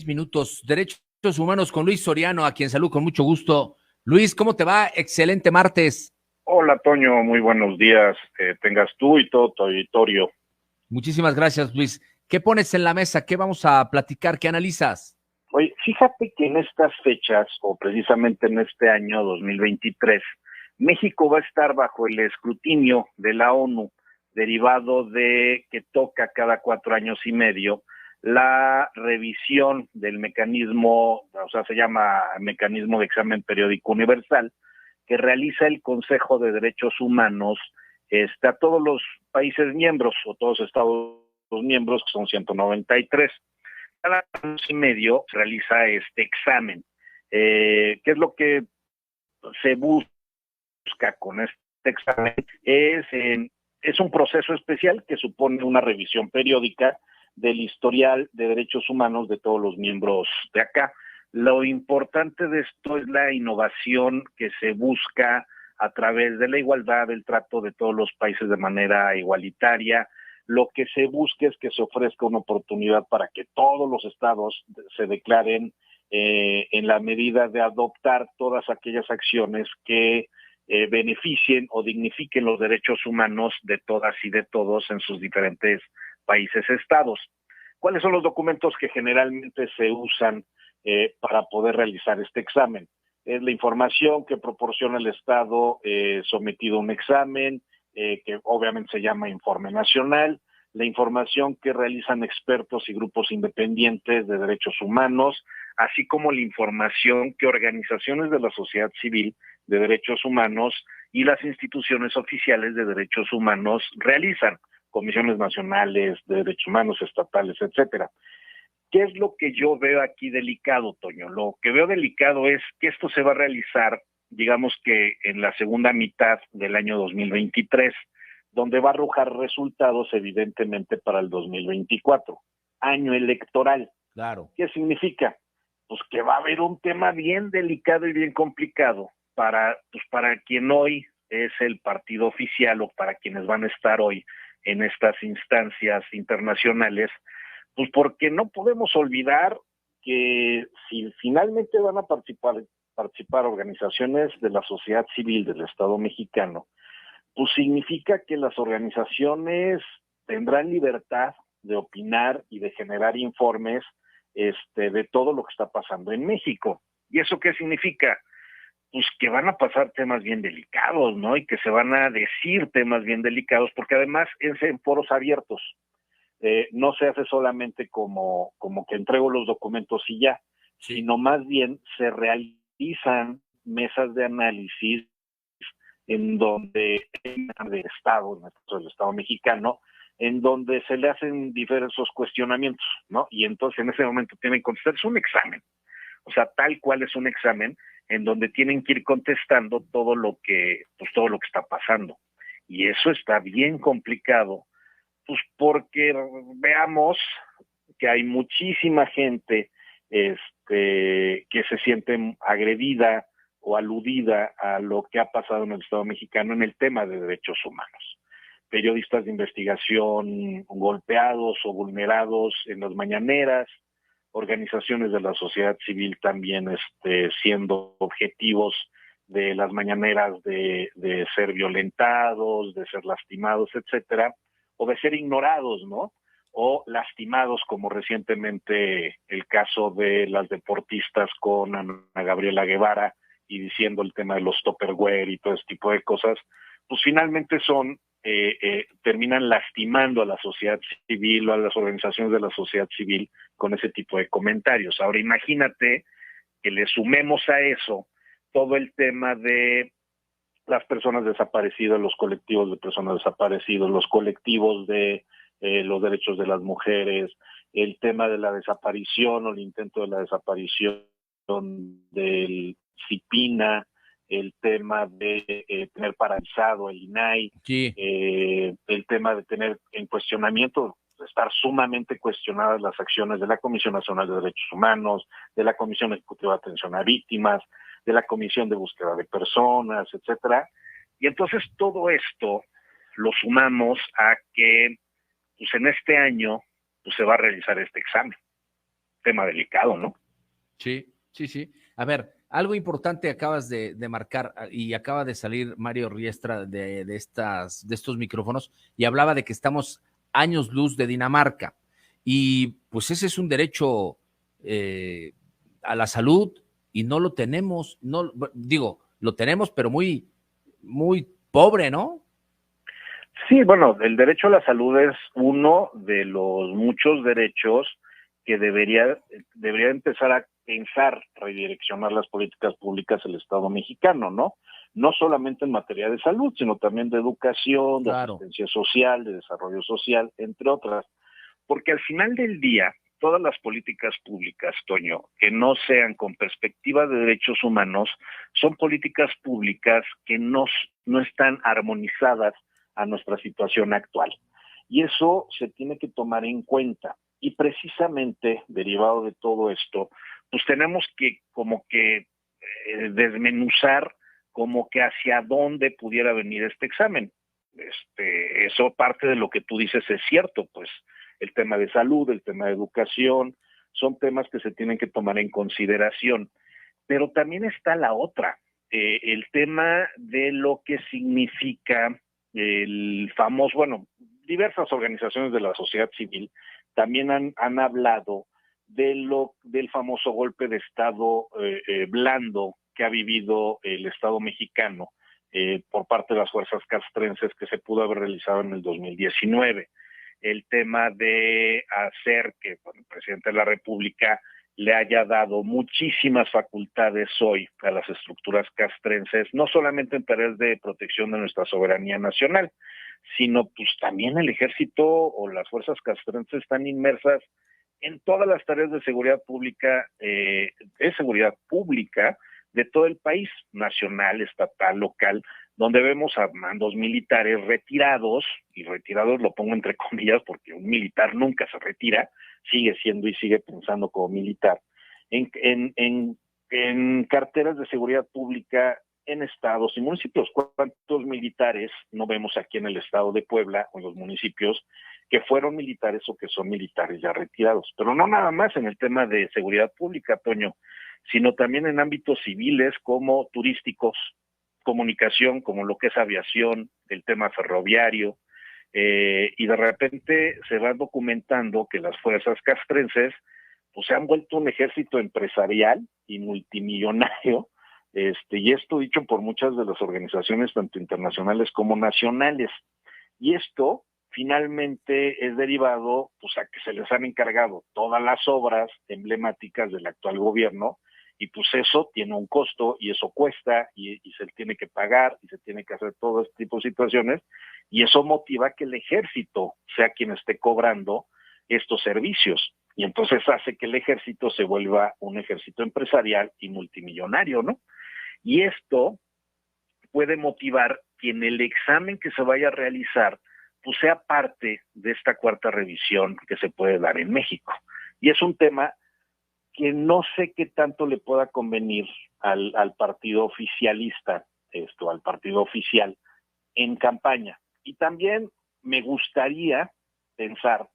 Minutos, Derechos Humanos con Luis Soriano, a quien saludo con mucho gusto. Luis, ¿cómo te va? Excelente martes. Hola, Toño, muy buenos días. Tengas tú y todo tu auditorio. Muchísimas gracias, Luis. ¿Qué pones en la mesa? ¿Qué vamos a platicar? ¿Qué analizas? Oye, fíjate que en estas fechas, o precisamente en este año 2023, México va a estar bajo el escrutinio de la ONU, derivado de que toca cada 4 años y medio la revisión del mecanismo, o sea, se llama Mecanismo de Examen Periódico Universal, que realiza el Consejo de Derechos Humanos a todos los países miembros o todos los estados miembros, que son 193. Cada 4 años y medio realiza este examen. ¿Qué es lo que se busca con este examen? Es un proceso especial que supone una revisión periódica del historial de derechos humanos de todos los miembros de acá. Lo importante de esto es la innovación que se busca a través de la igualdad, del trato de todos los países de manera igualitaria. Lo que se busca es que se ofrezca una oportunidad para que todos los estados se declaren en la medida de adoptar todas aquellas acciones que beneficien o dignifiquen los derechos humanos de todas y de todos en sus diferentes países estados. ¿Cuáles son los documentos que generalmente se usan para poder realizar este examen? Es la información que proporciona el Estado sometido a un examen, que obviamente se llama informe nacional, la información que realizan expertos y grupos independientes de derechos humanos, así como la información que organizaciones de la sociedad civil de derechos humanos y las instituciones oficiales de derechos humanos realizan, comisiones nacionales de derechos humanos, estatales, etcétera. ¿Qué es lo que yo veo aquí delicado, Toño? Lo que veo delicado es que esto se va a realizar, digamos que en la segunda mitad del año 2023, donde va a arrojar resultados evidentemente para el 2024, año electoral. Claro. ¿Qué significa? Pues que va a haber un tema bien delicado y bien complicado para quien hoy es el partido oficial o para quienes van a estar hoy en estas instancias internacionales, pues porque no podemos olvidar que si finalmente van a participar organizaciones de la sociedad civil del Estado mexicano, pues significa que las organizaciones tendrán libertad de opinar y de generar informes de todo lo que está pasando en México. ¿Y eso qué significa? Pues que van a pasar temas bien delicados, ¿no? Y que se van a decir temas bien delicados, porque además es en foros abiertos. No se hace solamente como que entrego los documentos y ya, Sí. sino más bien se realizan mesas de análisis en donde del Estado, en este caso del Estado mexicano, en donde se le hacen diversos cuestionamientos, ¿no? Y entonces en ese momento tienen que contestar, es un examen, o sea, tal cual es un examen en donde tienen que ir contestando todo lo que está pasando. Y eso está bien complicado, pues porque veamos que hay muchísima gente que se siente agredida o aludida a lo que ha pasado en el Estado mexicano en el tema de derechos humanos. Periodistas de investigación golpeados o vulnerados en las mañaneras, organizaciones de la sociedad civil también siendo objetivos de las mañaneras de ser violentados, de ser lastimados, etcétera, o de ser ignorados, ¿no? O lastimados, como recientemente el caso de las deportistas con Ana Gabriela Guevara y diciendo el tema de los Tupperware y todo ese tipo de cosas, pues finalmente terminan lastimando a la sociedad civil o a las organizaciones de la sociedad civil con ese tipo de comentarios. Ahora imagínate que le sumemos a eso todo el tema de las personas desaparecidas, los colectivos de personas desaparecidas, los colectivos de los derechos de las mujeres, el tema de la desaparición o el intento de la desaparición del CIPINA, el tema de tener paralizado el INAI, Sí. el tema de tener en cuestionamiento, estar sumamente cuestionadas las acciones de la Comisión Nacional de Derechos Humanos, de la Comisión Ejecutiva de Atención a Víctimas, de la Comisión de Búsqueda de Personas, etcétera. Y entonces todo esto lo sumamos a que pues en este año pues se va a realizar este examen. tema delicado, ¿no? Sí, sí, sí. A ver, algo importante acabas de marcar y acaba de salir Mario Riestra de estos micrófonos y hablaba de que estamos años luz de Dinamarca y pues ese es un derecho a la salud y no lo tenemos, no digo, lo tenemos pero muy, muy pobre, ¿no? Sí, bueno, el derecho a la salud es uno de los muchos derechos que debería empezar a pensar, redireccionar las políticas públicas del Estado mexicano, ¿no? No solamente en materia de salud, sino también de educación, de Claro. asistencia social, de desarrollo social, entre otras. Porque al final del día, todas las políticas públicas, Toño, que no sean con perspectiva de derechos humanos, son políticas públicas que no están armonizadas a nuestra situación actual. Y eso se tiene que tomar en cuenta. Y precisamente, derivado de todo esto, pues tenemos que como que desmenuzar como que hacia dónde pudiera venir este examen. Eso parte de lo que tú dices es cierto, pues el tema de salud, el tema de educación, son temas que se tienen que tomar en consideración. Pero también está la otra, el tema de lo que significa el famoso, bueno, diversas organizaciones de la sociedad civil también han hablado del famoso golpe de Estado blando que ha vivido el Estado mexicano por parte de las fuerzas castrenses que se pudo haber realizado en el 2019. El tema de hacer que el presidente de la República le haya dado muchísimas facultades hoy a las estructuras castrenses, no solamente en tareas de protección de nuestra soberanía nacional, sino pues también el ejército o las fuerzas castrenses están inmersas en todas las tareas de seguridad pública, de todo el país, nacional, estatal, local, donde vemos a mandos militares retirados, y retirados lo pongo entre comillas porque un militar nunca se retira, sigue siendo y sigue pensando como militar, en carteras de seguridad pública en estados y municipios. ¿Cuántos militares no vemos aquí en el estado de Puebla o en los municipios que fueron militares o que son militares ya retirados? Pero no nada más en el tema de seguridad pública, Toño, sino también en ámbitos civiles como turísticos, comunicación, como lo que es aviación, el tema ferroviario, y de repente se va documentando que las fuerzas castrenses pues se han vuelto un ejército empresarial y multimillonario, y esto dicho por muchas de las organizaciones tanto internacionales como nacionales. Y esto finalmente es derivado pues a que se les han encargado todas las obras emblemáticas del actual gobierno, y pues eso tiene un costo y eso cuesta y se tiene que pagar y se tiene que hacer todo este tipo de situaciones, y eso motiva que el ejército sea quien esté cobrando estos servicios, y entonces hace que el ejército se vuelva un ejército empresarial y multimillonario, ¿no? Y esto puede motivar que en el examen que se vaya a realizar pues sea parte de esta cuarta revisión que se puede dar en México. Y es un tema que no sé qué tanto le pueda convenir al partido oficialista, al partido oficial en campaña. Y también me gustaría pensar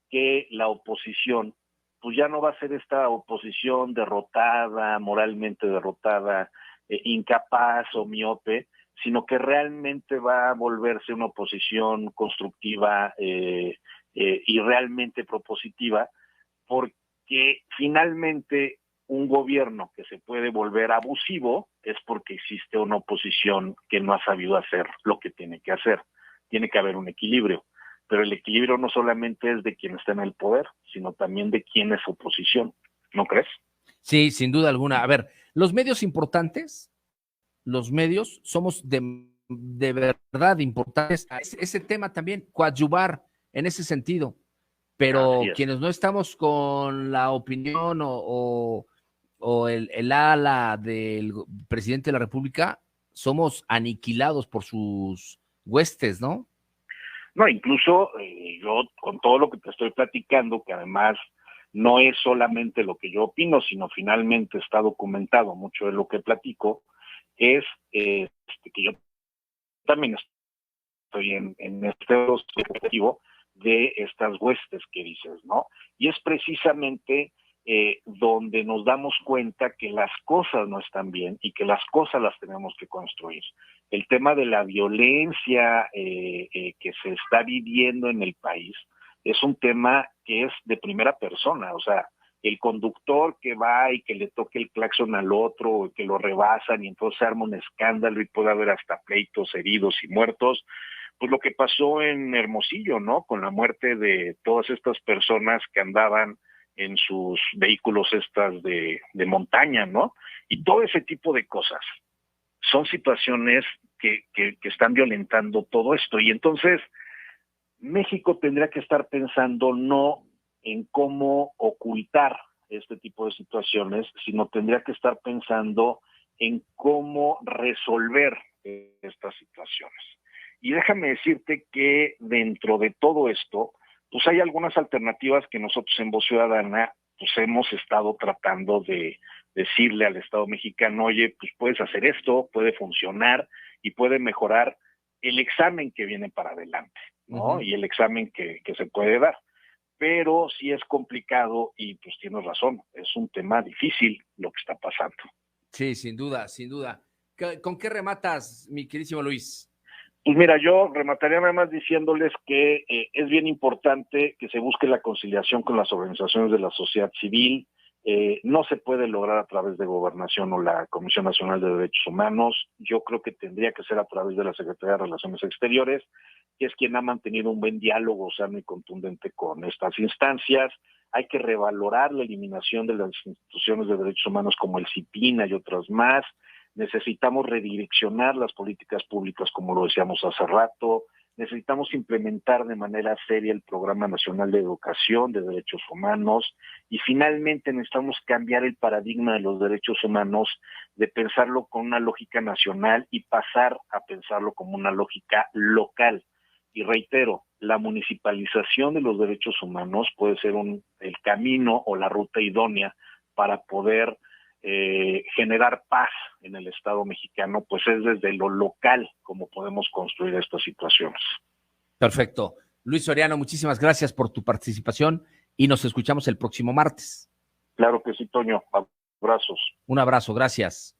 que la oposición, pues ya no va a ser esta oposición derrotada, moralmente derrotada, incapaz o miope, sino que realmente va a volverse una oposición constructiva y realmente propositiva, porque finalmente un gobierno que se puede volver abusivo es porque existe una oposición que no ha sabido hacer lo que tiene que hacer. Tiene que haber un equilibrio, pero el equilibrio no solamente es de quien está en el poder, sino también de quien es oposición, ¿no crees? Sí, sin duda alguna. A ver, los medios importantes, los medios somos de verdad importantes. Ese tema también, coadyuvar en ese sentido, Así pero es. quienes no estamos con la opinión o el ala del presidente de la República, somos aniquilados por sus huestes, ¿no? No, incluso yo con todo lo que te estoy platicando, que además no es solamente lo que yo opino, sino finalmente está documentado mucho de lo que platico, es que yo también estoy en este objetivo de estas huestes que dices, ¿no? Y es precisamente donde nos damos cuenta que las cosas no están bien y que las cosas las tenemos que construir. El tema de la violencia que se está viviendo en el país es un tema que es de primera persona, o sea, el conductor que va y que le toque el claxon al otro, o que lo rebasan y entonces se arma un escándalo y puede haber hasta pleitos, heridos y muertos, pues lo que pasó en Hermosillo, ¿no? Con la muerte de todas estas personas que andaban en sus vehículos de montaña, ¿no? Y todo ese tipo de cosas. Son situaciones que están violentando todo esto. Y entonces México tendría que estar pensando no en cómo ocultar este tipo de situaciones, sino tendría que estar pensando en cómo resolver estas situaciones. Y déjame decirte que dentro de todo esto, pues hay algunas alternativas que nosotros en Voz Ciudadana pues hemos estado tratando de decirle al Estado mexicano, oye, pues puedes hacer esto, puede funcionar y puede mejorar el examen que viene para adelante, ¿no? Y el examen que se puede dar. Pero sí es complicado y pues tienes razón, es un tema difícil lo que está pasando. Sí, sin duda, sin duda. ¿Con qué rematas, mi queridísimo Luis? Pues mira, yo remataría nada más diciéndoles que es bien importante que se busque la conciliación con las organizaciones de la sociedad civil. No se puede lograr a través de Gobernación o la Comisión Nacional de Derechos Humanos. Yo creo que tendría que ser a través de la Secretaría de Relaciones Exteriores, que es quien ha mantenido un buen diálogo sano y contundente con estas instancias. Hay que revalorar la eliminación de las instituciones de derechos humanos como el CIPINA y otras más. Necesitamos redireccionar las políticas públicas, como lo decíamos hace rato. Necesitamos implementar de manera seria el Programa Nacional de Educación de Derechos Humanos y finalmente necesitamos cambiar el paradigma de los derechos humanos, de pensarlo con una lógica nacional y pasar a pensarlo como una lógica local. Y reitero, la municipalización de los derechos humanos puede ser el camino o la ruta idónea para poder generar paz en el Estado mexicano, pues es desde lo local como podemos construir estas situaciones. Perfecto. Luis Soriano, muchísimas gracias por tu participación y nos escuchamos el próximo martes. Claro que sí, Toño. Abrazos. Un abrazo, gracias.